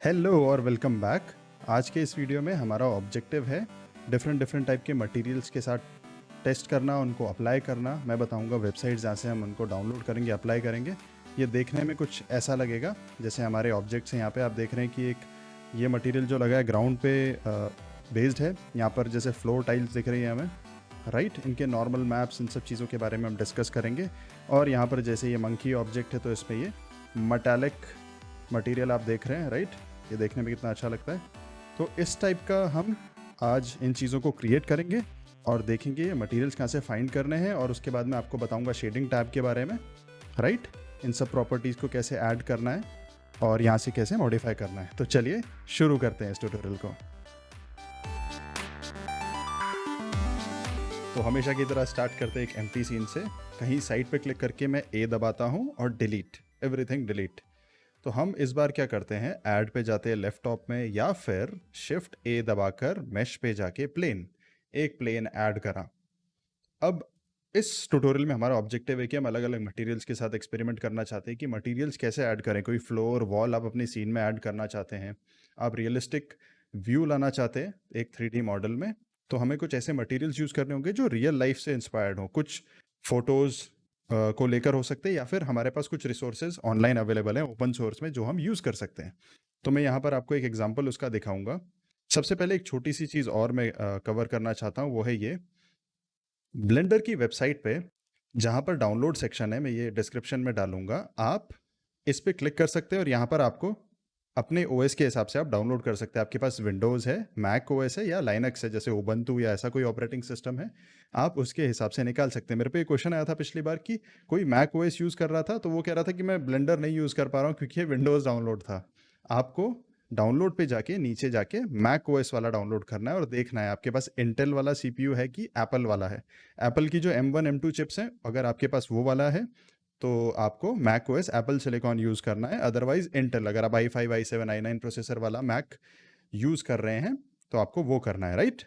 Hello और welcome back. आज के इस वीडियो में हमारा ऑब्जेक्टिव है डिफरेंट डिफरेंट टाइप के मटेरियल्स के साथ टेस्ट करना, उनको अप्लाई करना। मैं बताऊंगा वेबसाइट जहाँ से हम उनको डाउनलोड करेंगे, अप्लाई करेंगे। ये देखने में कुछ ऐसा लगेगा जैसे हमारे ऑब्जेक्ट्स हैं। यहाँ पे आप देख रहे हैं कि एक ये मटेरियल जो लगा है ग्राउंड पे बेस्ड है। यहाँ पर जैसे फ्लोर टाइल्स दिख रही हैं हमें, राइट। इनके नॉर्मल मैप्स, इन सब चीज़ों के बारे में हम डिस्कस करेंगे। और यहाँ पर जैसे ये मंकी ऑब्जेक्ट है तो इसमें ये मेटालिक मटेरियल आप देख रहे हैं, राइट। ये देखने में कितना अच्छा लगता है। तो इस टाइप का हम आज इन चीज़ों को क्रिएट करेंगे और देखेंगे ये मटेरियल्स कहाँ से फाइंड करने हैं। और उसके बाद मैं आपको बताऊंगा शेडिंग टैब के बारे में, राइट। इन सब प्रॉपर्टीज़ को कैसे ऐड करना है और यहाँ से कैसे मॉडिफाई करना है। तो चलिए शुरू करते हैं इस ट्यूटोरियल को। तो हमेशा की तरह स्टार्ट करते हैं एक एम्प्टी सीन से। कहीं साइड पे क्लिक करके मैं ए दबाता हूँ और डिलीट, एवरीथिंग डिलीट। तो हम इस बार क्या करते हैं, ऐड पे जाते हैं लेफ्ट टॉप में, या फिर शिफ्ट ए दबाकर मेश पे जाके प्लेन, एक प्लेन ऐड करा। अब इस ट्यूटोरियल में हमारा ऑब्जेक्टिव है कि हम अलग अलग मटेरियल्स के साथ एक्सपेरिमेंट करना चाहते हैं कि मटेरियल्स कैसे ऐड करें। कोई फ्लोर वॉल आप अपनी सीन में ऐड करना चाहते हैं, आप रियलिस्टिक व्यू लाना चाहते हैं एक 3D मॉडल में, तो हमें कुछ ऐसे मटेरियल्स यूज़ करने होंगे जो रियल लाइफ से इंस्पायर्ड हो। कुछ फोटोज़ को लेकर हो सकते हैं, या फिर हमारे पास कुछ रिसोर्सेज ऑनलाइन अवेलेबल हैं ओपन सोर्स में जो हम यूज़ कर सकते हैं। तो मैं यहाँ पर आपको एक एग्जांपल उसका दिखाऊंगा। सबसे पहले एक छोटी सी चीज़ और मैं कवर करना चाहता हूँ, वो है ये ब्लेंडर की वेबसाइट पे जहाँ पर डाउनलोड सेक्शन है, मैं ये डिस्क्रिप्शन में डालूंगा। आप इस पे क्लिक कर सकते हैं और यहाँ पर आपको अपने ओएस के हिसाब से आप डाउनलोड कर सकते हैं। आपके पास विंडोज़ है, मैक ओएस है या लाइनक्स है, जैसे उबंटू या ऐसा कोई ऑपरेटिंग सिस्टम है, आप उसके हिसाब से निकाल सकते हैं। मेरे पे एक क्वेश्चन आया था पिछली बार कि कोई मैक ओएस यूज़ कर रहा था तो वो कह रहा था कि मैं ब्लेंडर नहीं यूज़ कर पा रहा हूँ क्योंकि ये विंडोज़ डाउनलोड था। आपको डाउनलोड पे जाके नीचे जाके मैक ओएस वाला डाउनलोड करना है और देखना है आपके पास इंटेल वाला सीपीयू है कि एप्पल वाला है। एप्पल की जो M1 M2 चिप्स हैं, अगर आपके पास वो वाला है तो आपको Mac OS Apple silicon use करना है। अदरवाइज इंटेल, अगर आप i5 i7 i9 प्रोसेसर वाला मैक यूज़ कर रहे हैं तो आपको वो करना है, राइट।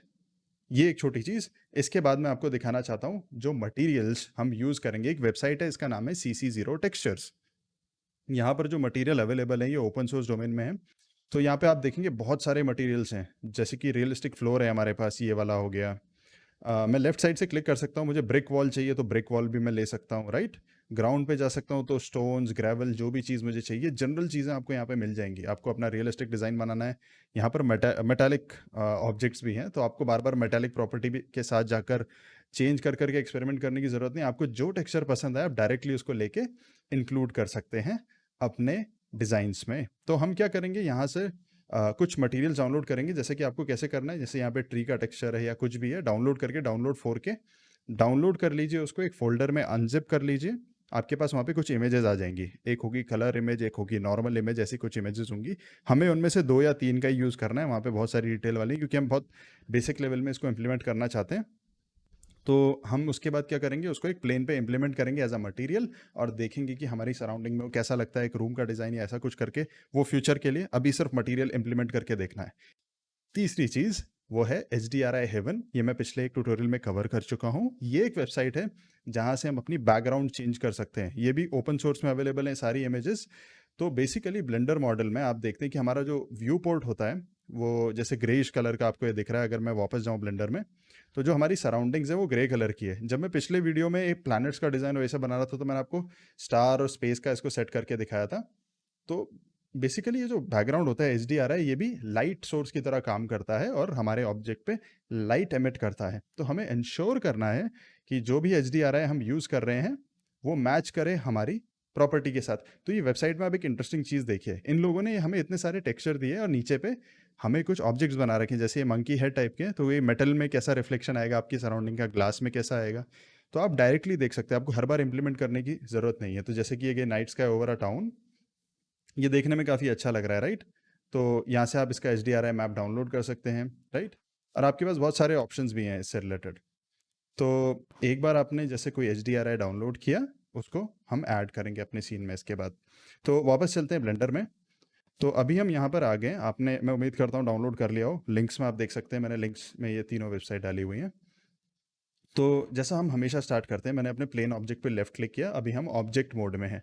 ये एक छोटी चीज़। इसके बाद मैं आपको दिखाना चाहता हूँ जो मटेरियल्स हम यूज़ करेंगे। एक वेबसाइट है, इसका नाम है CC0 टेक्सचर्स। यहाँ पर जो मटेरियल अवेलेबल है ये ओपन सोर्स डोमेन में है। तो यहाँ पे आप देखेंगे बहुत सारे मटेरियल्स हैं, जैसे कि रियलिस्टिक फ्लोर है हमारे पास, ये वाला हो गया। मैं लेफ्ट साइड से क्लिक कर सकता हूँ, मुझे ब्रिक वॉल चाहिए तो ब्रिक वॉल भी मैं ले सकता हूँ, राइट। ग्राउंड पे जा सकता हूँ तो स्टोन्स, ग्रेवल, जो भी चीज़ मुझे चाहिए, जनरल चीज़ें आपको यहाँ पे मिल जाएंगी। आपको अपना रियलिस्टिक डिज़ाइन बनाना है, यहाँ पर मेटालिक ऑब्जेक्ट्स भी हैं, तो आपको बार बार मेटालिक प्रॉपर्टी भी के साथ जाकर चेंज कर करके एक्सपेरिमेंट करने की ज़रूरत नहीं। आपको जो टेक्सचर पसंद है आप डायरेक्टली उसको लेके इंक्लूड कर सकते हैं अपने डिज़ाइंस में। तो हम क्या करेंगे, यहाँ से कुछ मटेरियल्स डाउनलोड करेंगे। जैसे कि आपको कैसे करना है, जैसे यहाँ पे ट्री का टेक्सचर है या कुछ भी है, डाउनलोड करके डाउनलोड 4 के डाउनलोड कर लीजिए, उसको एक फोल्डर में अनजिप कर लीजिए। आपके पास वहाँ पे कुछ इमेजेस आ जाएंगी, एक होगी कलर इमेज, एक होगी नॉर्मल इमेज, ऐसी कुछ इमेजेस होंगी। हमें उनमें से 2 या 3 का ही यूज़ करना है, वहाँ पे बहुत सारी डिटेल वाली, क्योंकि हम बहुत बेसिक लेवल में इसको इम्प्लीमेंट करना चाहते हैं। तो हम उसके बाद क्या करेंगे, उसको एक प्लेन पे इम्प्लीमेंट करेंगे एज अ मटेरियल और देखेंगे कि हमारी सराउंडिंग में वो कैसा लगता है, एक रूम का डिज़ाइन या ऐसा कुछ करके। वो फ्यूचर के लिए, अभी सिर्फ मटेरियल इम्प्लीमेंट करके देखना है। तीसरी चीज़ वो है HDRI हेवन। ये मैं पिछले एक ट्यूटोरियल में कवर कर चुका हूँ। ये एक वेबसाइट है जहाँ से हम अपनी बैकग्राउंड चेंज कर सकते हैं। ये भी ओपन सोर्स में अवेलेबल है सारी इमेजेस। तो बेसिकली ब्लेंडर मॉडल में आप देखते हैं कि हमारा जो व्यू पोर्ट होता है वो जैसे ग्रेइश कलर का आपको ये दिख रहा है। अगर मैं वापस जाऊँ ब्लेंडर में तो जो हमारी सराउंडिंग्स है वो ग्रे कलर की है। जब मैं पिछले वीडियो में एक प्लैनेट्स का डिज़ाइन वैसा बना रहा था तो मैंने आपको स्टार और स्पेस का इसको सेट करके दिखाया था। तो बेसिकली ये जो बैकग्राउंड होता है HDRI, ये भी लाइट सोर्स की तरह काम करता है और हमारे ऑब्जेक्ट पे लाइट एमिट करता है। तो हमें इंश्योर करना है कि जो भी HDRI हम यूज़ कर रहे हैं वो मैच करे हमारी प्रॉपर्टी के साथ। तो ये वेबसाइट में आप एक इंटरेस्टिंग चीज़ देखिए, इन लोगों ने हमें इतने सारे टेक्सचर दिए और नीचे पे हमें कुछ ऑब्जेक्ट्स बना रखे हैं, जैसे ये मंकी हेड टाइप के हैं। तो ये मेटल में कैसा रिफ्लेक्शन आएगा आपकी सराउंडिंग का, ग्लास में कैसा आएगा, तो आप डायरेक्टली देख सकते हैं। आपको हर बार इंप्लीमेंट करने की ज़रूरत नहीं है। तो जैसे कि ये night sky over a town, ये देखने में काफ़ी अच्छा लग रहा है, राइट। तो यहाँ से आप इसका HDRI मैप डाउनलोड कर सकते हैं, राइट। और आपके पास बहुत सारे ऑप्शंस भी हैं इससे रिलेटेड। तो एक बार आपने जैसे कोई HDRI डाउनलोड किया, उसको हम ऐड करेंगे अपने सीन में इसके बाद। तो वापस चलते हैं ब्लेंडर में। तो अभी हम यहाँ पर आ गए। आपने, मैं उम्मीद करता हूँ, डाउनलोड कर लिया हो। लिंक्स में आप देख सकते हैं, मैंने लिंक्स में ये तीनों वेबसाइट डाली हुई हैं। तो जैसा हम हमेशा स्टार्ट करते हैं, मैंने अपने प्लेन ऑब्जेक्ट पे लेफ्ट क्लिक किया। अभी हम ऑब्जेक्ट मोड में हैं।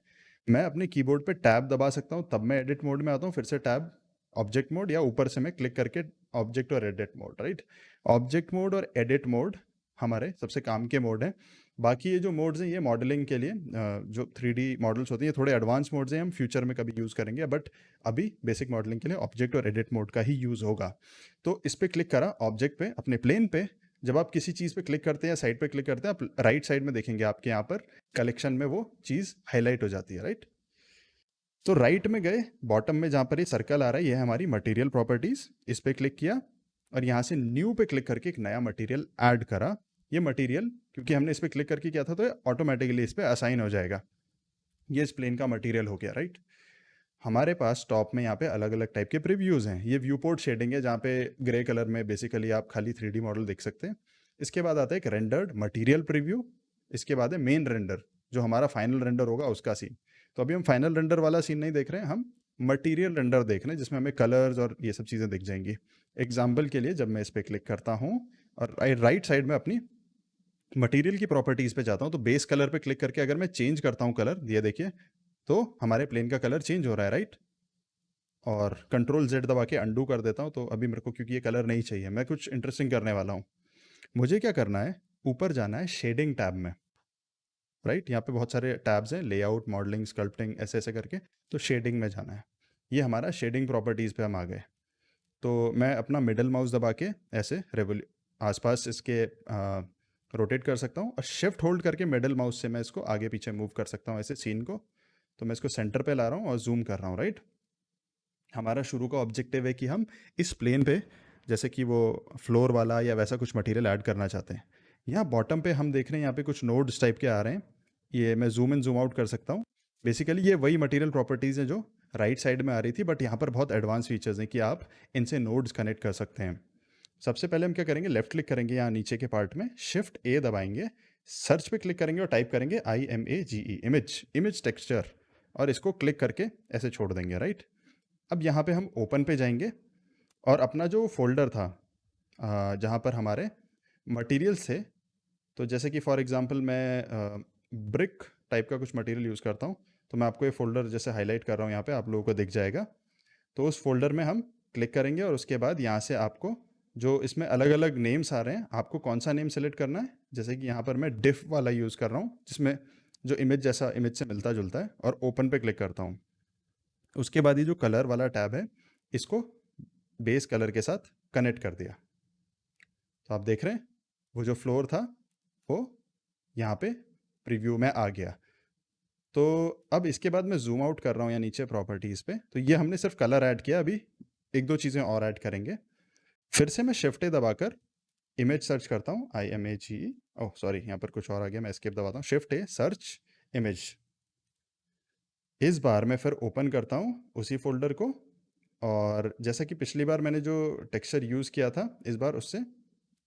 मैं अपने कीबोर्ड पे टैब दबा सकता हूँ, तब मैं एडिट मोड में आता हूँ, फिर से टैब ऑब्जेक्ट मोड, या ऊपर से मैं क्लिक करके ऑब्जेक्ट और edit mode, right. Object mode और एडिट मोड हमारे सबसे काम के मोड हैं। बाकी ये जो मोड्स हैं ये मॉडलिंग के लिए, जो 3D मॉडल्स होते हैं, ये थोड़े एडवांस मोड्स हैं, हम फ्यूचर में कभी यूज़ करेंगे, बट अभी बेसिक मॉडलिंग के लिए ऑब्जेक्ट और एडिट मोड का ही यूज़ होगा। तो इस पर क्लिक करा ऑब्जेक्ट पे, अपने प्लेन पे। जब आप किसी चीज़ पे क्लिक करते हैं या साइड पे क्लिक करते हैं, आप राइट साइड में देखेंगे आपके यहाँ पर कलेक्शन में वो चीज़ हाईलाइट हो जाती है, राइट। तो राइट में गए, बॉटम में जहाँ पर ये सर्कल आ रहा है, ये है हमारी मटेरियल प्रॉपर्टीज़। इस पर क्लिक किया और यहाँ से न्यू पे क्लिक करके एक नया मटेरियल ऐड करा। ये मटेरियल क्योंकि हमने इस पर क्लिक करके किया था तो ये ऑटोमेटिकली इस पर असाइन हो जाएगा। ये इस प्लेन का मटेरियल हो गया, राइट। हमारे पास टॉप में यहाँ पे अलग अलग टाइप के प्रीव्यूज़ हैं। ये व्यू पोर्ट शेडिंग है, जहाँ पे ग्रे कलर में बेसिकली आप खाली 3D मॉडल देख सकते हैं। इसके बाद आता है एक रेंडर्ड मटेरियल प्रीव्यू। इसके बाद है मेन रेंडर, जो हमारा फाइनल रेंडर होगा उसका सीन। तो अभी हम फाइनल रेंडर वाला सीन नहीं देख रहे हैं, हम मटेरियल रेंडर देख रहे हैं, जिसमें हमें कलर्स और ये सब चीज़ें दिख जाएंगी। एग्जाम्पल के लिए जब मैं इस पर क्लिक करता हूँ और राइट साइड में अपनी मटेरियल की प्रॉपर्टीज़ पे जाता हूँ, तो बेस कलर पे क्लिक करके अगर मैं चेंज करता हूँ कलर, ये देखिए, तो हमारे प्लेन का कलर चेंज हो रहा है, राइट। और कंट्रोल Z दबा के अंडू कर देता हूँ, तो अभी मेरे को क्योंकि ये कलर नहीं चाहिए, मैं कुछ इंटरेस्टिंग करने वाला हूँ। मुझे क्या करना है, ऊपर जाना है शेडिंग टैब में, राइट। यहाँ पे बहुत सारे टैब्स हैं, लेआउट, मॉडलिंग, स्कल्पटिंग, ऐसे ऐसे करके। तो शेडिंग में जाना है। ये हमारा शेडिंग प्रॉपर्टीज़ पे हम आ गए। तो मैं अपना मिडल माउस दबा के ऐसे आसपास इसके रोटेट कर सकता हूँ, और शिफ्ट होल्ड करके मिडल माउस से मैं इसको आगे पीछे मूव कर सकता हूँ, ऐसे सीन को। तो मैं इसको सेंटर पे ला रहा हूँ और जूम कर रहा हूँ, राइट। हमारा शुरू का ऑब्जेक्टिव है कि हम इस प्लेन पे, जैसे कि वो फ्लोर वाला या वैसा कुछ मटेरियल ऐड करना चाहते हैं। यहाँ बॉटम पे हम देख रहे हैं, यहाँ पे कुछ नोड्स टाइप के आ रहे हैं। ये मैं जूम इन जूम आउट कर सकता हूँ। बेसिकली ये वही मटेरियल प्रॉपर्टीज़ हैं जो राइट साइड में आ रही थी, बट यहाँ पर बहुत एडवांस फीचर्स हैं कि आप इनसे नोड्स कनेक्ट कर सकते हैं। सबसे पहले हम क्या करेंगे, लेफ्ट क्लिक करेंगे यहाँ नीचे के पार्ट में, शिफ्ट ए दबाएंगे, सर्च पे क्लिक करेंगे और टाइप करेंगे IMAGE, इमेज टेक्सचर, और इसको क्लिक करके ऐसे छोड़ देंगे, राइट। अब यहाँ पे हम ओपन पे जाएंगे और अपना जो फोल्डर था जहाँ पर हमारे मटेरियल्स थे, तो जैसे कि फॉर एग्जांपल मैं ब्रिक टाइप का कुछ मटेरियल यूज़ करता हूँ, तो मैं आपको ये फोल्डर जैसे हाईलाइट कर रहा हूँ यहाँ पे, आप लोगों को दिख जाएगा। तो उस फोल्डर में हम क्लिक करेंगे और उसके बाद यहाँ से आपको जो इसमें अलग अलग नेम्स आ रहे हैं, आपको कौन सा नेम सेलेक्ट करना है। जैसे कि यहाँ पर मैं डिफ वाला यूज़ कर रहा हूँ, जिसमें जो इमेज जैसा इमेज से मिलता जुलता है, और ओपन पे क्लिक करता हूँ। उसके बाद ये जो कलर वाला टैब है, इसको बेस कलर के साथ कनेक्ट कर दिया। तो आप देख रहे हैं वो जो फ्लोर था वो यहाँ पे प्रीव्यू में आ गया। तो अब इसके बाद मैं जूम आउट कर रहा हूँ या नीचे प्रॉपर्टीज़ पे, तो ये हमने सिर्फ कलर ऐड किया, अभी एक दो चीज़ें और ऐड करेंगे। फिर से मैं शिफ्ट दबाकर इमेज सर्च करता हूँ, IMAGE, ओह सॉरी यहाँ पर कुछ और आ गया, मैं एस्केप दबाता हूँ, शिफ्ट ए, सर्च इमेज। इस बार मैं फिर ओपन करता हूँ उसी फोल्डर को, और जैसा कि पिछली बार मैंने जो टेक्सचर यूज़ किया था, इस बार उससे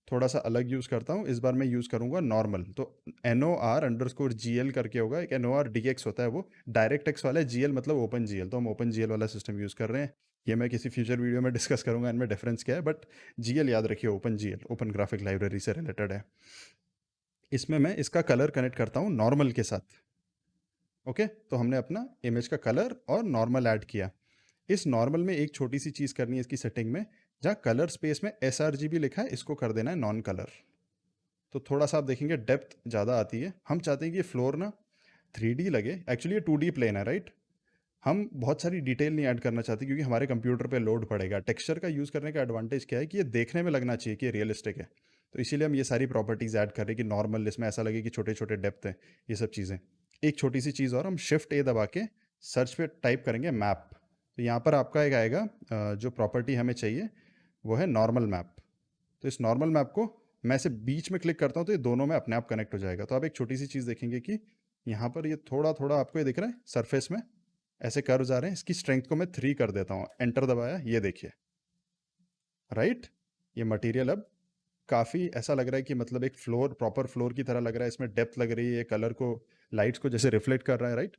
थोड़ा सा अलग यूज़ करता हूँ। इस बार मैं यूज़ करूँगा नॉर्मल, तो NOR_GL करके होगा, एक NORDX होता है, वो डायरेक्ट टेक्स्ट वाला है, GL मतलब ओपन GL, तो हम ओपन GL वाला सिस्टम यूज़ कर रहे हैं। ये मैं किसी फ्यूचर वीडियो में डिस्कस करूँगा इनमें डिफरेंस क्या है, बट GL याद रखिए, open GL, open graphic library से रिलेटेड है। इसमें मैं इसका कलर कनेक्ट करता हूँ नॉर्मल के साथ। ओके, तो हमने अपना इमेज का कलर और नॉर्मल ऐड किया। इस नॉर्मल में एक छोटी सी चीज़ करनी है इसकी सेटिंग में, जहाँ कलर स्पेस में sRGB लिखा है, इसको कर देना है नॉन कलर। तो थोड़ा सा आप देखेंगे डेप्थ ज़्यादा आती है। हम चाहते हैं कि फ्लोर ना 3D लगे, एक्चुअली ये 2D प्लेन है, राइट। हम बहुत सारी डिटेल नहीं ऐड करना चाहते क्योंकि हमारे कंप्यूटर पे लोड पड़ेगा। टेक्सचर का यूज़ करने का एडवांटेज क्या है कि ये देखने में लगना चाहिए कि ये रियलिस्टिक है, तो इसीलिए हम ये सारी प्रॉपर्टीज़ ऐड कर रहे हैं कि नॉर्मल, इसमें ऐसा लगे कि छोटे छोटे डेप्थ हैं, ये सब चीज़ें। एक छोटी सी चीज़ और, हम शिफ्ट ए दबा के सर्च पे टाइप करेंगे मैप, तो यहाँ पर आपका एक आएगा जो प्रॉपर्टी हमें चाहिए वो है नॉर्मल मैप। तो इस नॉर्मल मैप को मैं ऐसे बीच में क्लिक करता हूँ तो ये दोनों में अपने आप कनेक्ट हो जाएगा। तो आप एक छोटी सी चीज़ देखेंगे कि यहाँ पर ये थोड़ा थोड़ा आपको ये दिख रहा है, सरफेस में ऐसे कर्व्स आ रहे हैं। इसकी स्ट्रेंथ को मैं 3 कर देता हूँ, एंटर दबाया, ये देखिए, राइट। ये मटेरियल अब काफ़ी ऐसा लग रहा है कि मतलब एक फ्लोर, प्रॉपर फ्लोर की तरह लग रहा है, इसमें डेप्थ लग रही है, कलर को, लाइट्स को जैसे रिफ्लेक्ट कर रहा है, राइट।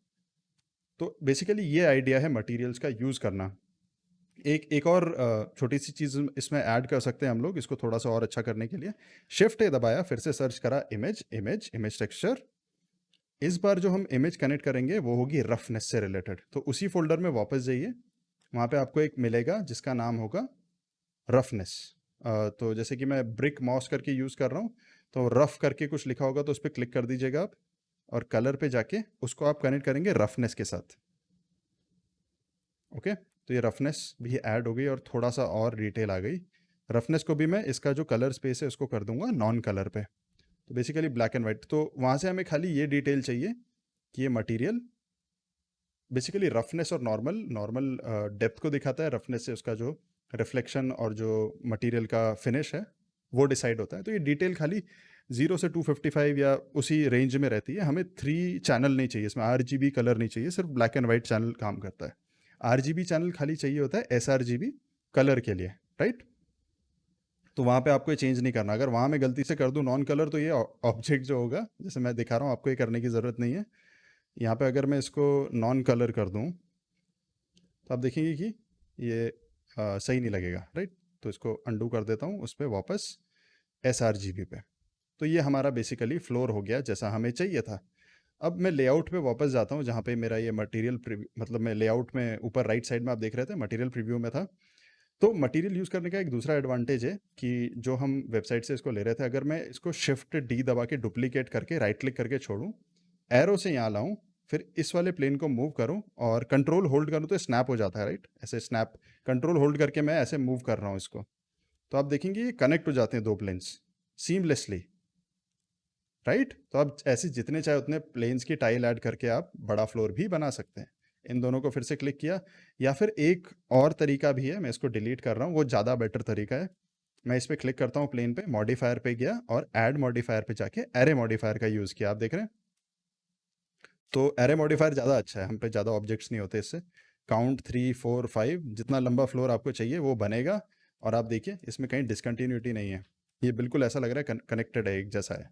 तो बेसिकली ये आइडिया है मटेरियल्स का यूज़ करना। एक एक और छोटी सी चीज़ इसमें ऐड कर सकते हैं हम लोग, इसको थोड़ा सा और अच्छा करने के लिए। शिफ्ट ए दबाया, फिर से सर्च करा इमेज टेक्सचर। इस बार जो हम इमेज कनेक्ट करेंगे वो होगी रफनेस से रिलेटेड, तो उसी फोल्डर में वापस जाइए वहाँ पे आपको एक मिलेगा जिसका नाम होगा रफनेस। तो जैसे कि मैं ब्रिक मॉस करके यूज़ कर रहा हूँ, तो रफ करके कुछ लिखा होगा तो उस पर क्लिक कर दीजिएगा आप, और कलर पे जाके उसको आप कनेक्ट करेंगे रफनेस के साथ। ओके, तो ये रफनेस भी ऐड हो गई और थोड़ा सा और डिटेल आ गई। रफनेस को भी मैं इसका जो कलर स्पेस है उसको कर दूंगा नॉन कलर पे, तो बेसिकली ब्लैक एंड वाइट। तो वहाँ से हमें खाली ये डिटेल चाहिए कि ये मटेरियल बेसिकली रफनेस और नॉर्मल नॉर्मल डेप्थ को दिखाता है, रफनेस से उसका जो रिफ्लेक्शन और जो मटेरियल का फिनिश है वो डिसाइड होता है। तो ये डिटेल खाली 0 से 255 या उसी रेंज में रहती है। हमें 3 चैनल नहीं चाहिए इसमें, RGB कलर नहीं चाहिए, सिर्फ ब्लैक एंड वाइट चैनल काम करता है। RGB चैनल खाली चाहिए होता है sRGB कलर के लिए, राइट। तो वहाँ पे आपको ये चेंज नहीं करना। अगर वहाँ मैं गलती से कर दूँ नॉन कलर, तो ये ऑब्जेक्ट जो होगा, जैसे मैं दिखा रहा हूँ आपको, ये करने की ज़रूरत नहीं है। यहाँ पे अगर मैं इसको नॉन कलर कर दूँ तो आप देखेंगे कि ये सही नहीं लगेगा, राइट। तो इसको अंडू कर देता हूँ, उस पर वापस sRGB पे। तो ये हमारा बेसिकली फ्लोर हो गया जैसा हमें चाहिए था। अब मैं लेआउट पे वापस जाता हूँ जहाँ पे मेरा ये मटेरियल मतलब मैं लेआउट में ऊपर राइट साइड में आप देख रहे थे मटेरियल प्रीव्यू में था। तो मटेरियल यूज़ करने का एक दूसरा एडवांटेज है कि जो हम वेबसाइट से इसको ले रहे थे, अगर मैं इसको शिफ्ट डी दबा के डुप्लीकेट करके राइट क्लिक करके छोड़ूं, एरो से यहाँ लाऊं, फिर इस वाले प्लेन को मूव करूं और कंट्रोल होल्ड करूं तो स्नैप हो जाता है, राइट। ऐसे स्नैप, कंट्रोल होल्ड करके मैं ऐसे मूव कर रहा हूँ इसको, तो आप देखेंगे ये कनेक्ट हो जाते हैं दो प्लेन्स सीमलेसली, राइट। तो आप ऐसे जितने चाहे उतने प्लेन्स की टाइल ऐड करके आप बड़ा फ्लोर भी बना सकते हैं। इन दोनों को फिर से क्लिक किया, या फिर एक और तरीका भी है, मैं इसको डिलीट कर रहा हूँ, वो ज़्यादा बेटर तरीका है। मैं इस पर क्लिक करता हूँ प्लेन पे, मॉडिफायर पे गया और ऐड मॉडिफायर पे जाके एरे मॉडिफायर का यूज़ किया, आप देख रहे हैं। तो एरे मॉडिफायर ज़्यादा अच्छा है, हम पे ज़्यादा ऑब्जेक्ट्स नहीं होते इससे। काउंट 3 4 5 जितना लंबा फ्लोर आपको चाहिए वो बनेगा। और आप देखिए इसमें कहीं डिसकंटिन्यूटी नहीं है, ये बिल्कुल ऐसा लग रहा है कनेक्टेड है, एक जैसा है,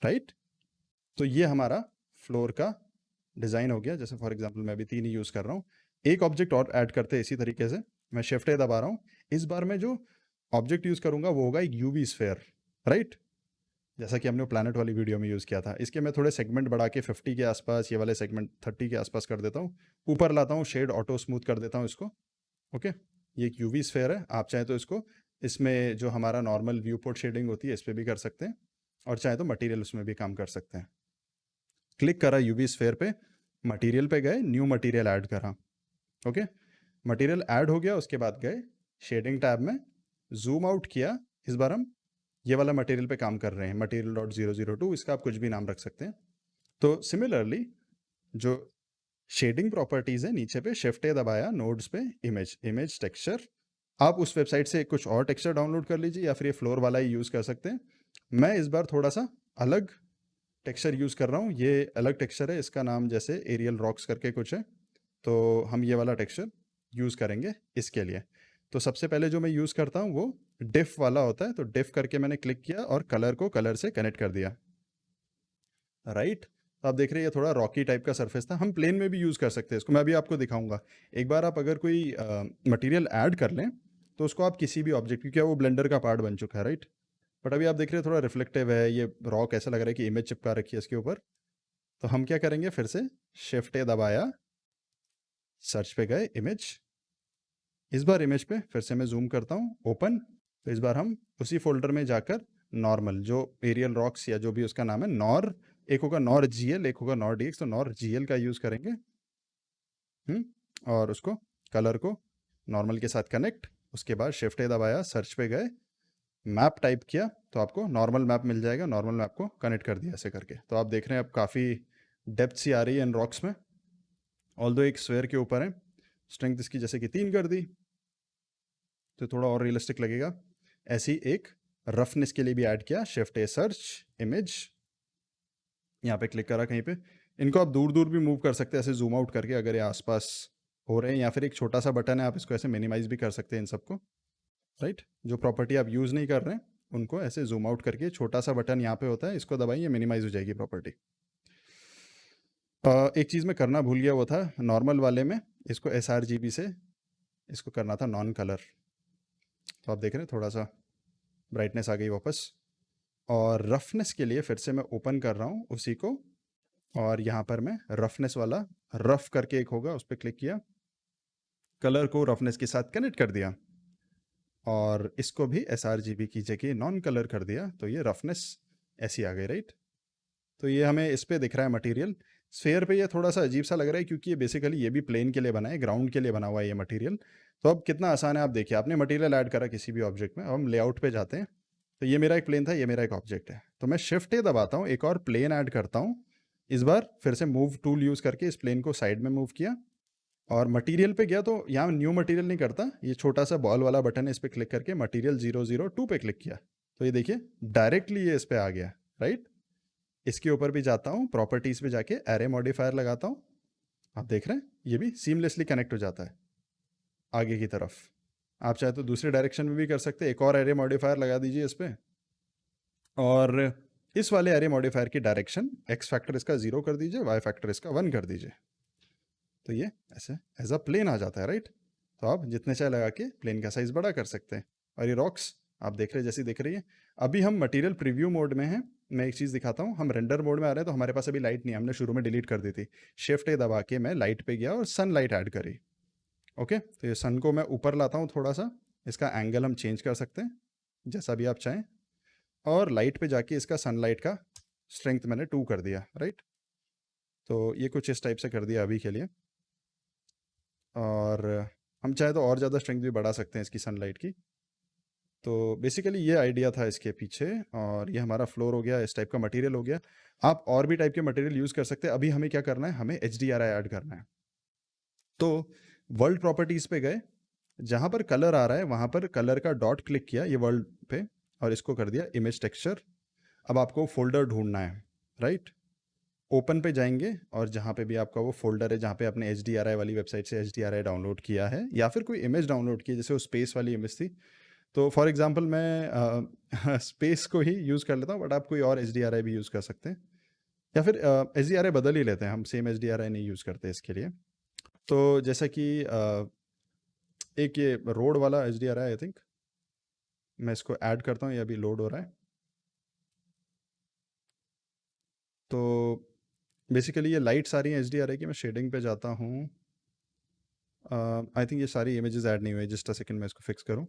राइट। तो ये हमारा फ्लोर का डिज़ाइन हो गया। जैसे फॉर एग्जांपल मैं अभी 3 ही यूज़ कर रहा हूँ। एक ऑब्जेक्ट और ऐड करते हैं इसी तरीके से, मैं शिफ्ट ए दबा रहा हूँ। इस बार मैं जो ऑब्जेक्ट यूज़ करूँगा वो होगा एक यूवी स्फेयर, राइट, जैसा कि हमने प्लानट वाली वीडियो में यूज़ किया था। इसके मैं थोड़े सेगमेंट बढ़ा के 50 के आसपास, ये वाले सेगमेंट 30 के आसपास कर देता हूँ। ऊपर लाता हूँ, शेड ऑटो स्मूथ कर देता हूँ इसको। ओके, ये एक यूवी स्फेयर है। आप चाहें तो इसको, इसमें जो हमारा नॉर्मल व्यू पोर्ट शेडिंग होती है इस पर भी कर सकते हैं, और चाहे तो मटीरियल उसमें भी काम कर सकते हैं। क्लिक करा यूवी स्फेयर पे, मटेरियल पे गए, न्यू मटेरियल ऐड करा। ओके, मटेरियल ऐड हो गया, उसके बाद गए शेडिंग टैब में, जूम आउट किया। इस बार हम ये वाला मटेरियल पे काम कर रहे हैं, material.002, इसका आप कुछ भी नाम रख सकते हैं। तो सिमिलरली जो शेडिंग प्रॉपर्टीज़ है, नीचे पे शिफ्ट ए दबाया, नोड्स पे इमेज, इमेज टेक्सचर। आप उस वेबसाइट से कुछ और टेक्सचर डाउनलोड कर लीजिए या फिर ये फ्लोर वाला ही यूज़ कर सकते हैं। मैं इस बार थोड़ा सा अलग टेक्सचर यूज़ कर रहा हूँ। ये अलग टेक्सचर है, इसका नाम जैसे एरियल रॉक्स करके कुछ है, तो हम ये वाला टेक्सचर यूज़ करेंगे इसके लिए। तो सबसे पहले जो मैं यूज़ करता हूँ वो डिफ वाला होता है। तो डिफ करके मैंने क्लिक किया और कलर को कलर से कनेक्ट कर दिया, राइट। तो आप देख रहे हैं ये थोड़ा रॉकी टाइप का सरफेस था। हम प्लेन में भी यूज़ कर सकते हैं इसको, मैं अभी आपको दिखाऊंगा। एक बार आप अगर कोई मटेरियल ऐड कर लें तो उसको आप किसी भी ऑब्जेक्ट, क्योंकि वो ब्लेंडर का पार्ट बन चुका है, राइट। बट अभी आप देख रहे हैं थोड़ा रिफ्लेक्टिव है, ये रॉक ऐसा लग रहा है कि इमेज चिपका रखी है इसके ऊपर। तो हम क्या करेंगे, फिर से शिफ्ट ए दबाया, सर्च पे गए, इमेज। इस बार इमेज पे फिर से मैं जूम करता हूँ, ओपन। तो इस बार हम उसी फोल्डर में जाकर नॉर्मल जो एरियल रॉक्स या जो भी उसका नाम है, नॉर, एक होगा नॉर GL, एक होगा नॉर DX, तो नॉर GL का यूज़ करेंगे। और उसको कलर को नॉर्मल के साथ कनेक्ट। उसके बाद शिफ्ट ए दबाया, सर्च पे गए, मैप टाइप किया तो आपको नॉर्मल मैप मिल जाएगा। नॉर्मल मैप को कनेक्ट कर दिया ऐसे करके। तो आप देख रहे हैं अब काफ़ी डेप्थ सी आ रही है इन रॉक्स में। ऑल दो एक स्क्वायर के ऊपर है, स्ट्रेंथ इसकी जैसे कि 3 कर दी तो थोड़ा और रियलिस्टिक लगेगा। ऐसी एक रफनेस के लिए भी ऐड किया, शिफ्ट ए सर्च, इमेज, यहाँ पे क्लिक करा कहीं पे। इनको आप दूर दूर भी मूव कर सकते हैं ऐसे जूम आउट करके, अगर ये आसपास हो रहे हैं, या फिर एक छोटा सा बटन है, आप इसको ऐसे मिनिमाइज भी कर सकते हैं इन सबको, राइट। जो प्रॉपर्टी आप यूज़ नहीं कर रहे हैं उनको ऐसे जूम आउट करके, छोटा सा बटन यहाँ पे होता है, इसको दबाइए, मिनिमाइज हो जाएगी प्रॉपर्टी। एक चीज़ मैं करना भूल गया, वो था नॉर्मल वाले में इसको sRGB से इसको करना था नॉन कलर। तो आप देख रहे हैं थोड़ा सा ब्राइटनेस आ गई वापस। और रफनेस के लिए फिर से मैं ओपन कर रहा हूँ उसी को, और यहाँ पर मैं रफनेस वाला, रफ करके एक होगा, उस पर क्लिक किया, कलर को रफनेस के साथ कनेक्ट कर दिया और इसको भी sRGB की जगह नॉन कलर कर दिया, तो ये रफनेस ऐसी आ गई, राइट। तो ये हमें इस पे दिख रहा है मटेरियल। स्फेयर पे ये थोड़ा सा अजीब सा लग रहा है क्योंकि ये बेसिकली ये भी प्लेन के लिए बना है, ग्राउंड के लिए बना हुआ है ये मटेरियल। तो अब कितना आसान है, आप देखिए, आपने मटेरियल ऐड करा किसी भी ऑब्जेक्ट में। अब हम लेआउट पे जाते हैं, तो ये मेरा एक प्लेन था, ये मेरा एक ऑब्जेक्ट है, तो मैं शिफ्ट ए दबाता हूँ, एक और प्लेन ऐड करता हूँ। इस बार फिर से मूव टूल यूज़ करके इस प्लेन को साइड में मूव किया और मटेरियल पे गया, तो यहाँ न्यू मटेरियल नहीं करता, ये छोटा सा बॉल वाला बटन है, इस पर क्लिक करके मटेरियल 002 पे क्लिक किया, तो ये देखिए डायरेक्टली ये इस पे आ गया, राइट। इसके ऊपर भी जाता हूँ, प्रॉपर्टीज पे जाके एरे मॉडिफायर लगाता हूँ, आप देख रहे हैं ये भी सीमलेसली कनेक्ट हो जाता है आगे की तरफ। आप चाहे तो दूसरे डायरेक्शन में भी कर सकते हैं, एक और एरे मॉडिफायर लगा दीजिए इस पर, और इस वाले एरे मॉडिफायर की डायरेक्शन एक्स फैक्टर इसका 0 कर दीजिए, वाई फैक्टर इसका 1 कर दीजिए, तो ये ऐसे एज अ प्लेन आ जाता है, राइट। तो आप जितने चाहे लगा के प्लेन का साइज बड़ा कर सकते हैं। और ये रॉक्स आप देख रहे हैं जैसी दिख रही है। अभी हम मटेरियल प्रीव्यू मोड में हैं, मैं एक चीज़ दिखाता हूँ, हम रेंडर मोड में आ रहे हैं तो हमारे पास अभी लाइट नहीं है, हमने शुरू में डिलीट कर दी थी। शिफ्ट ए दबा के मैं लाइट पे गया और सन लाइट ऐड करी। ओके, तो ये सन को मैं ऊपर लाता हूँ थोड़ा सा, इसका एंगल हम चेंज कर सकते हैं जैसा भी आप चाहें, और लाइट पे जाके इसका सनलाइट का स्ट्रेंथ मैंने 2 कर दिया, राइट। तो ये कुछ इस टाइप से कर दिया अभी के लिए, और हम चाहे तो और ज़्यादा स्ट्रेंथ भी बढ़ा सकते हैं इसकी सनलाइट की। तो बेसिकली ये आइडिया था इसके पीछे, और ये हमारा फ्लोर हो गया, इस टाइप का मटेरियल हो गया। आप और भी टाइप के मटेरियल यूज़ कर सकते हैं। अभी हमें क्या करना है, हमें HDRI ऐड करना है। तो वर्ल्ड प्रॉपर्टीज़ पे गए, जहाँ पर कलर आ रहा है वहाँ पर कलर का डॉट क्लिक किया ये वर्ल्ड पे, और इसको कर दिया इमेज टेक्सचर। अब आपको फोल्डर ढूंढना है, राइट। ओपन पे जाएंगे और जहाँ पे भी आपका वो फोल्डर है जहाँ पे आपने HDRI वाली वेबसाइट से HDRI डाउनलोड किया है या फिर कोई इमेज डाउनलोड की है, जैसे वो स्पेस वाली इमेज थी, तो फॉर एग्जांपल मैं स्पेस को ही यूज़ कर लेता हूँ, बट आप कोई और HDRI भी यूज़ कर सकते हैं, या फिर HDRI बदल ही लेते हैं, हम सेम HDRI नहीं यूज़ करते इसके लिए। तो जैसा कि एक ये रोड वाला HDRI आई थिंक, मैं इसको ऐड करता हूँ, ये अभी लोड हो रहा है। तो बेसिकली ये लाइट सारी हैं HDRI की, मैं शेडिंग पे जाता हूँ। आई थिंक ये सारी इमेजेस ऐड नहीं हुई, जस्ट अ सेकंड मैं इसको फिक्स करूँ।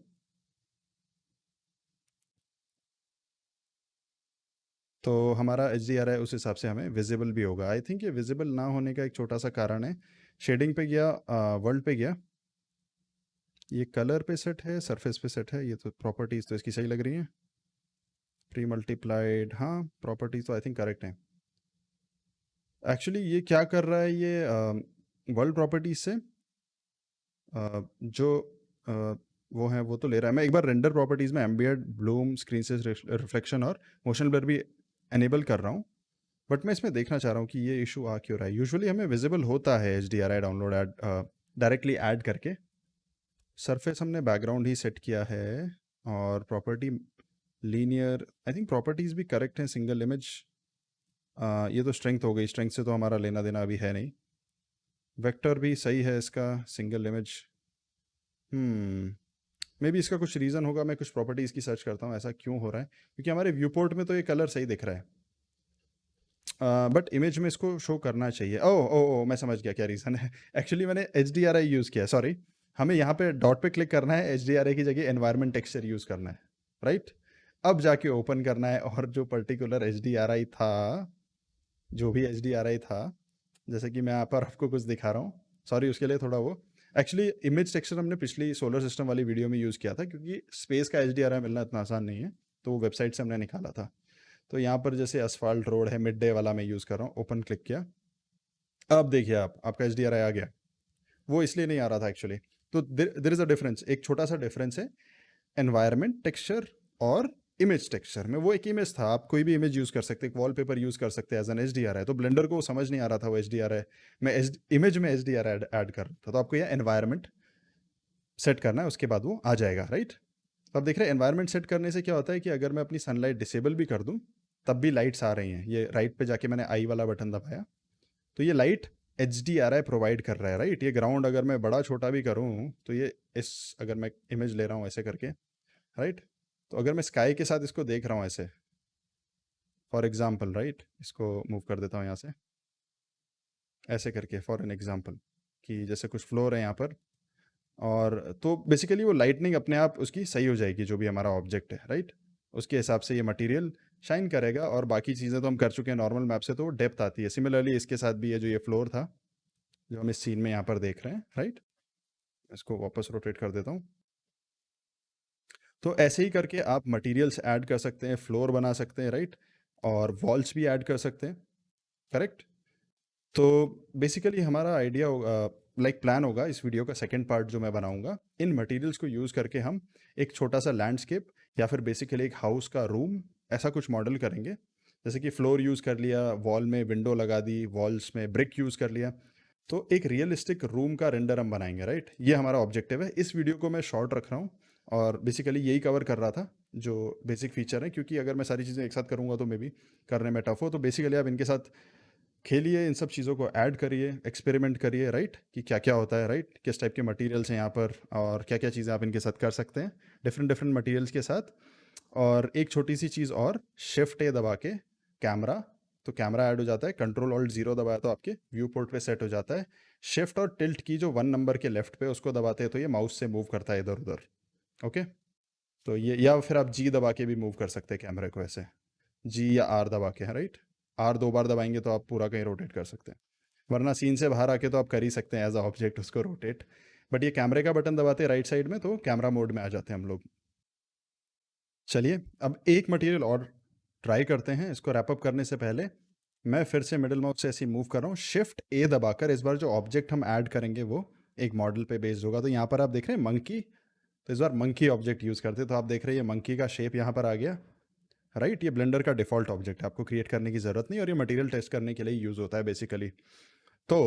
तो हमारा HDRI उस हिसाब से हमें विजिबल भी होगा। आई थिंक ये विजिबल ना होने का एक छोटा सा कारण है, शेडिंग पे गया, वर्ल्ड पे गया, ये कलर पे सेट है, सरफेस पे सेट है, ये तो प्रॉपर्टीज़ तो इसकी सही लग रही हैं, प्री मल्टीप्लाइड, हाँ प्रॉपर्टीज़ तो आई थिंक करेक्ट हैं। एक्चुअली ये क्या कर रहा है, ये वर्ल्ड प्रॉपर्टीज से जो वो है वो तो ले रहा है। मैं एक बार रेंडर प्रॉपर्टीज़ में एम्बिएंट ब्लूम, स्क्रीन से रिफ्लेक्शन और मोशन ब्लर भी एनेबल कर रहा हूँ, बट मैं इसमें देखना चाह रहा हूँ कि ये इशू आ क्यों रहा है। यूजुअली हमें विजिबल होता है HDRI download add directly add करके। सरफेस हमने बैकग्राउंड ही सेट किया है, और property linear, I think properties भी करेक्ट हैं, सिंगल इमेज, ये तो स्ट्रेंथ हो गई, स्ट्रेंथ से तो हमारा लेना देना अभी है नहीं। वेक्टर भी सही है इसका, सिंगल इमेज, मे बी इसका कुछ रीज़न होगा, मैं कुछ प्रॉपर्टीज़ की सर्च करता हूँ ऐसा क्यों हो रहा है, क्योंकि हमारे व्यू पोर्ट में तो ये कलर सही दिख रहा है, बट इमेज में इसको शो करना चाहिए। ओ ओ ओ मैं समझ गया क्या रीज़न है। एक्चुअली मैंने HDRI यूज़ किया, सॉरी। हमें यहाँ पे डॉट पे क्लिक करना है, HDRI की जगह एनवायरनमेंट टेक्सचर यूज़ करना है, राइट। अब जाके ओपन करना है, और जो पर्टिकुलर HDRI था, जो भी HDRI था, जैसे कि मैं यहाँ पर आपको कुछ दिखा रहा हूँ, सॉरी उसके लिए थोड़ा वो, एक्चुअली इमेज टेक्सचर हमने पिछली सोलर सिस्टम वाली वीडियो में यूज़ किया था, क्योंकि स्पेस का HDRI मिलना इतना आसान नहीं है, तो वो वेबसाइट से हमने निकाला था। तो यहाँ पर जैसे असफाल्ट रोड है, मिड डे वाला मैं यूज़ कर रहा हूँ, ओपन क्लिक किया, अब देखिए आपका HDRI आ गया। वो इसलिए नहीं आ रहा था एक्चुअली। तो देर इज़ अ डिफरेंस, एक छोटा सा डिफरेंस है एनवायरनमेंट टेक्सचर और इमेज टेक्सचर में। वो एक इमेज था, आप कोई भी इमेज यूज़ कर सकते, एक वॉलपेपर यूज़ कर सकते एज एन HDRI। तो ब्लेंडर को समझ नहीं आ रहा था वो HDRI, मैं इमेज में HDRI ऐड कर रहा था। तो आपको यह एनवायरनमेंट सेट करना है, उसके बाद वो आ जाएगा, राइट। तो आप देख रहे हैं एनवायरनमेंट सेट करने से क्या होता है कि अगर मैं अपनी सनलाइट डिसेबल भी कर दूँ तब भी लाइट्स आ रही हैं। ये राइट पे जाके मैंने आई वाला बटन दबाया, तो ये लाइट HDRI प्रोवाइड कर रहा है, राइट। ये ग्राउंड अगर मैं बड़ा छोटा भी करूँ तो ये इस, अगर मैं इमेज ले रहा हूँ ऐसे करके, राइट, तो अगर मैं स्काई के साथ इसको देख रहा हूँ ऐसे, फॉर एग्जाम्पल, राइट, इसको मूव कर देता हूँ यहाँ से ऐसे करके फॉर एन एग्जाम्पल, कि जैसे कुछ फ्लोर है यहाँ पर, और तो बेसिकली वो लाइटनिंग अपने आप उसकी सही हो जाएगी, जो भी हमारा ऑब्जेक्ट है, राइट? उसके हिसाब से ये मटेरियल शाइन करेगा, और बाकी चीज़ें तो हम कर चुके हैं नॉर्मल मैप से, तो डेप्थ आती है। सिमिलरली इसके साथ भी है, जो ये फ्लोर था जो हम इस सीन में यहाँ पर देख रहे हैं, राइट? इसको वापस रोटेट कर देता हूँ। तो ऐसे ही करके आप मटेरियल्स ऐड कर सकते हैं, फ्लोर बना सकते हैं, राइट? और वॉल्स भी ऐड कर सकते हैं, करेक्ट? तो बेसिकली हमारा आइडिया होगा, लाइक प्लान होगा इस वीडियो का सेकंड पार्ट जो मैं बनाऊंगा, इन मटेरियल्स को यूज़ करके हम एक छोटा सा लैंडस्केप या फिर बेसिकली एक हाउस का रूम ऐसा कुछ मॉडल करेंगे। जैसे कि फ्लोर यूज़ कर लिया, वॉल में विंडो लगा दी, वॉल्स में ब्रिक यूज़ कर लिया, तो एक रियलिस्टिक रूम का रेंडर हम बनाएंगे, राइट? ये हमारा ऑब्जेक्टिव है। इस वीडियो को मैं शॉर्ट रख रहा हूँ और बेसिकली यही कवर कर रहा था जो बेसिक फीचर है, क्योंकि अगर मैं सारी चीज़ें एक साथ करूँगा तो मे बी करने में टफ हो। तो बेसिकली आप इनके साथ खेलिए, इन सब चीज़ों को ऐड करिए, एक्सपेरिमेंट करिए, राइट? कि क्या क्या होता है, राइट? किस टाइप के मटेरियल्स हैं यहाँ पर, और क्या क्या चीज़ें आप इनके साथ कर सकते हैं डिफरेंट डिफरेंट मटेरियल्स के साथ। और एक छोटी सी चीज़ और, शिफ्ट ए दबा के कैमरा, तो कैमरा ऐड हो जाता है, कंट्रोल ऑल्ट जीरो दबाया तो आपके व्यू पोर्ट पे सेट हो जाता है। शिफ्ट और टिल्ट की जो 1 नंबर के लेफ्ट पे उसको दबाते हैं तो ये माउस से मूव करता है इधर उधर, ओके? तो ये, या फिर आप जी दबा के भी मूव कर सकते हैं कैमरे को ऐसे, जी या आर दबा के, है राइट? आर 2 बार दबाएंगे तो आप पूरा कहीं रोटेट कर सकते हैं, वरना सीन से बाहर आके तो आप कर ही सकते हैं एज अ ऑब्जेक्ट उसको रोटेट। बट ये कैमरे का बटन दबाते हैं राइट साइड में तो कैमरा मोड में आ जाते हैं हम लोग। चलिए अब एक मटेरियल और ट्राई करते हैं। इसको रैप अप करने से पहले मैं फिर से मिडिल माउस से ऐसे मूव कर रहा हूँ, शिफ्ट ए दबाकर इस बार जो ऑब्जेक्ट हम ऐड करेंगे वो एक मॉडल पे बेस्ड होगा। तो यहाँ पर आप देख रहे हैं मंकी, तो इस बार मंकी ऑब्जेक्ट यूज़ करते हैं। तो आप देख रहे हैं ये मंकी का शेप यहाँ पर आ गया, राइट? ये ब्लेंडर का डिफ़ॉल्ट ऑब्जेक्ट है, आपको क्रिएट करने की ज़रूरत नहीं, और ये मटेरियल टेस्ट करने के लिए यूज़ होता है बेसिकली। तो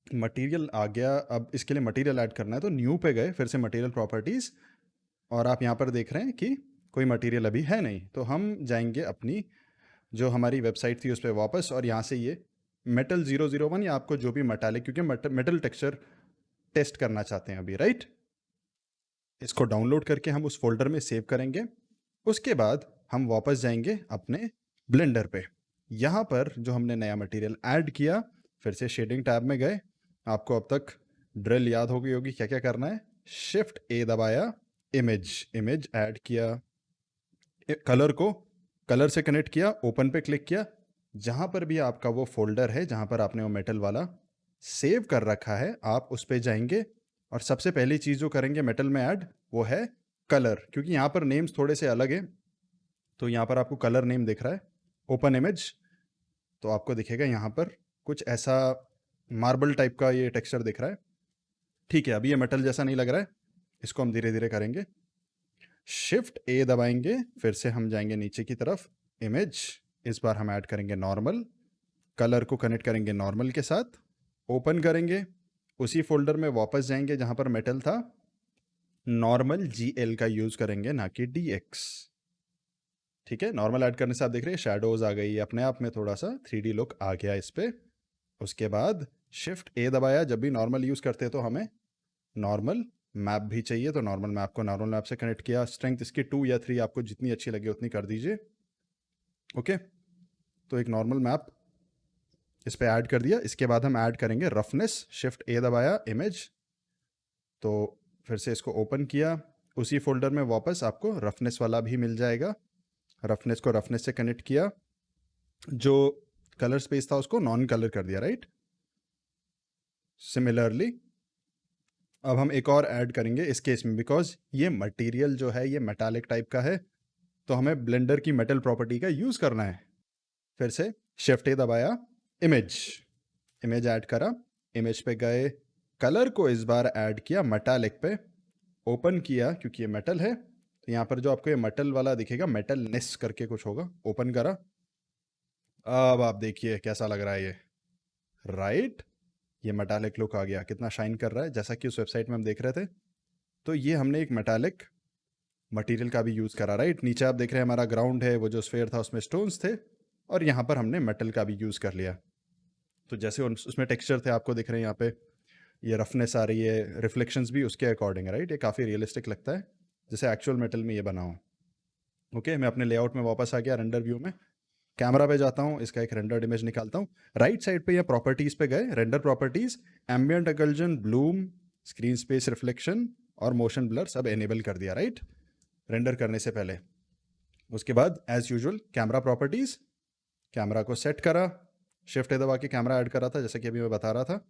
मटेरियल आ गया, अब इसके लिए मटेरियल ऐड करना है, तो न्यू पे गए, फिर से मटेरियल प्रॉपर्टीज़, और आप यहाँ पर देख रहे हैं कि कोई मटेरियल अभी है नहीं। तो हम जाएंगे अपनी जो हमारी वेबसाइट थी उस पर वापस, और यहाँ से ये मेटल 001 या आपको जो भी मेटालिक, क्योंकि मेटल टेक्सचर टेस्ट करना चाहते हैं अभी, राइट? इसको डाउनलोड करके हम उस फोल्डर में सेव करेंगे। उसके बाद हम वापस जाएंगे अपने ब्लेंडर पे। यहाँ पर जो हमने नया मटेरियल ऐड किया, फिर से शेडिंग टैब में गए। आपको अब तक ड्रिल याद हो गई होगी क्या क्या करना है। शिफ्ट ए दबाया, इमेज ऐड किया, कलर को कलर से कनेक्ट किया, ओपन पे क्लिक किया। जहाँ पर भी आपका वो फोल्डर है जहाँ पर आपने वो मेटल वाला सेव कर रखा है, आप उस पे जाएंगे, और सबसे पहली चीज़ जो करेंगे मेटल में ऐड वो है कलर, क्योंकि यहाँ पर नेम्स थोड़े से अलग हैं। तो यहाँ पर आपको कलर नेम दिख रहा है, ओपन इमेज, तो आपको दिखेगा यहाँ पर कुछ ऐसा मार्बल टाइप का ये टेक्सचर दिख रहा है। ठीक है, अभी ये मेटल जैसा नहीं लग रहा है, इसको हम धीरे धीरे करेंगे। शिफ्ट ए दबाएंगे, फिर से हम जाएंगे नीचे की तरफ, इमेज, इस बार हम ऐड करेंगे नॉर्मल, कलर को कनेक्ट करेंगे नॉर्मल के साथ, ओपन करेंगे, उसी फोल्डर में वापस जाएंगे जहां पर मेटल था, नॉर्मल GL का यूज करेंगे ना कि DX। ठीक है, नॉर्मल ऐड करने से आप देख रहे हैं शैडोज आ गई, अपने आप में थोड़ा सा 3D लुक आ गया इस पे। उसके बाद शिफ्ट ए दबाया, जब भी नॉर्मल यूज करते हैं तो हमें नॉर्मल मैप भी चाहिए, तो नॉर्मल मैप को नॉर्मल मैप से कनेक्ट किया, स्ट्रेंथ इसकी 2 या 3 आपको जितनी अच्छी लगे उतनी कर दीजिए, ओके? तो एक नॉर्मल मैप इस पे ऐड कर दिया। इसके बाद हम ऐड करेंगे रफनेस, शिफ्ट ए दबाया, इमेज, तो फिर से इसको ओपन किया, उसी फोल्डर में वापस आपको रफनेस वाला भी मिल जाएगा। रफनेस को रफनेस से कनेक्ट किया, जो कलर स्पेस था उसको नॉन कलर कर दिया, राइट? सिमिलरली अब हम एक और ऐड करेंगे इस केस में, बिकॉज ये मटेरियल जो है ये मेटालिक टाइप का है, तो हमें ब्लेंडर की मेटल प्रॉपर्टी का यूज करना है। फिर से शिफ्ट ए दबाया, इमेज ऐड करा, इमेज पे गए, कलर को इस बार ऐड किया मेटालिक पे, ओपन किया क्योंकि ये मेटल है, तो यहाँ पर जो आपको ये मेटल वाला दिखेगा, मेटलनेस करके कुछ होगा, ओपन करा। अब आप देखिए कैसा लग रहा है ये, राइट? ये मेटालिक लुक आ गया, कितना शाइन कर रहा है, जैसा कि उस वेबसाइट में हम देख रहे थे। तो ये हमने एक मेटालिक मटेरियल का भी यूज़ करा, राइट? नीचे आप देख रहे हैं हमारा ग्राउंड है, वो जो स्फेयर था उसमें स्टोन्स थे, और यहाँ पर हमने मेटल का भी यूज़ कर लिया। तो जैसे उसमें टेक्सचर थे आपको दिख रहे हैं यहाँ पे, ये रफनेस आ रही है, रिफ्लेक्शंस भी उसके अकॉर्डिंग, राइट? ये काफ़ी रियलिस्टिक लगता है, जैसे एक्चुअल मेटल में ये बना हो। ओके, मैं अपने लेआउट में वापस आ गया, रेंडर व्यू में कैमरा पे जाता हूँ, इसका एक रेंडर्ड इमेज निकालता हूँ। राइट साइड पे या प्रॉपर्टीज़ पे गए, render properties, ambient occlusion, bloom, screen space reflection और मोशन ब्लर सब एनेबल कर दिया, राइट, रेंडर करने से पहले। उसके बाद as usual camera properties, camera को सेट करा, शिफ्ट ए दबा के कैमरा ऐड करा था जैसे कि अभी मैं बता रहा था,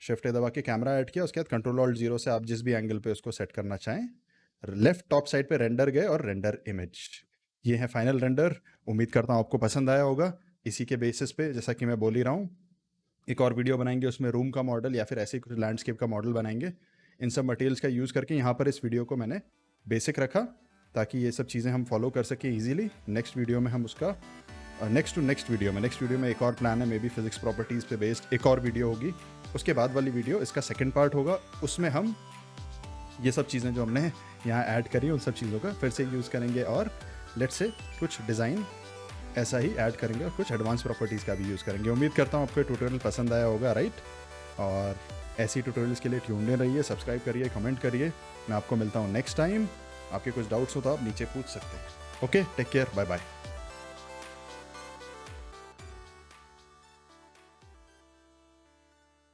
शिफ्ट ए दबा के कैमरा ऐड किया। उसके बाद कंट्रोल ऑल्ट 0 से आप जिस भी एंगल पे उसको सेट करना चाहें, लेफ्ट टॉप साइड पे रेंडर गए और रेंडर इमेज। ये है फाइनल रेंडर। उम्मीद करता हूँ आपको पसंद आया होगा। इसी के बेसिस पे जैसा कि मैं बोल ही रहा हूँ, एक और वीडियो बनाएंगे, उसमें रूम का मॉडल या फिर ऐसे कुछ लैंडस्केप का मॉडल बनाएंगे। इन सब मटेरियल्स का यूज़ करके यहाँ पर इस वीडियो को मैंने बेसिक रखा ताकि ये सब चीज़ें हम फॉलो कर सकें ईजिली। नेक्स्ट वीडियो में हम उसका नेक्स्ट वीडियो में एक और प्लान है, मे बी फिजिक्स प्रॉपर्टीज़ पे बेस्ड एक और वीडियो होगी। उसके बाद वाली वीडियो इसका सेकंड पार्ट होगा, उसमें हम ये सब चीज़ें जो हमने यहाँ ऐड करी उन सब चीज़ों का फिर से यूज़ करेंगे और लेट्स से कुछ डिज़ाइन ऐसा ही ऐड करेंगे और कुछ एडवांस प्रॉपर्टीज़ का भी यूज़ करेंगे। उम्मीद करता हूँ आपको ये ट्यूटोरियल पसंद आया होगा, राइट। और ऐसी ट्यूटोरियल्स के लिए ट्यून्ड इन रहिए, सब्सक्राइब करिए, कमेंट करिए। मैं आपको मिलता हूँ नेक्स्ट टाइम। आपके कुछ डाउट्स हो तो आप नीचे पूछ सकते हैं। Okay, take care, bye bye.